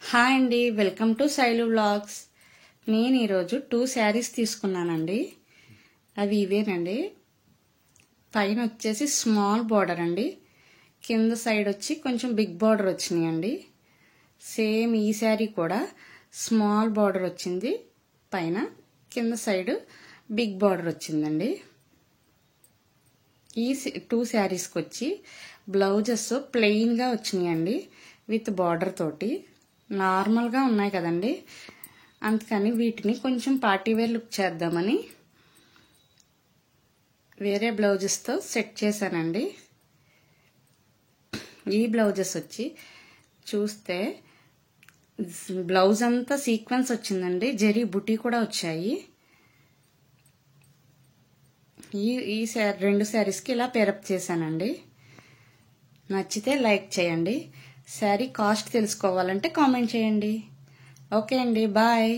Hi అండి, welcome to Shailu vlogs. నేను ఈరోజు 2 శారీస్ తీసుకున్నానండి. అవి ఇవేనండి. పైన వచ్చేసి స్మాల్ బార్డర్ అండి, కింద సైడ్ వచ్చి కొంచెం బిగ్ బార్డర్ వచ్చినాయండి. సేమ్ ఈ శారీ కూడా స్మాల్ బార్డర్ వచ్చింది, పైన కింద సైడ్ బిగ్ బార్డర్ వచ్చిందండి. ఈ 2 శారీస్కి వచ్చి బ్లౌజెస్ ప్లెయిన్గా వచ్చినాయండి, విత్ బార్డర్ తోటి. నార్మల్గా ఉన్నాయి కదండి, అందుకని వీటిని కొంచెం పార్టీవేర్ లుక్ చేద్దామని వేరే బ్లౌజెస్తో సెట్ చేశానండి. ఈ బ్లౌజెస్ వచ్చి చూస్తే బ్లౌజ్ అంతా సీక్వెన్స్ వచ్చిందండి, జరీ బుటీ కూడా వచ్చాయి. ఈ 2 శారీస్కి ఇలా పేరప్ చేశానండి. నచ్చితే లైక్ చేయండి. శారీ కాస్ట్ తెలుసుకోవాలంటే కామెంట్ చేయండి. ఓకే అండి, బాయ్.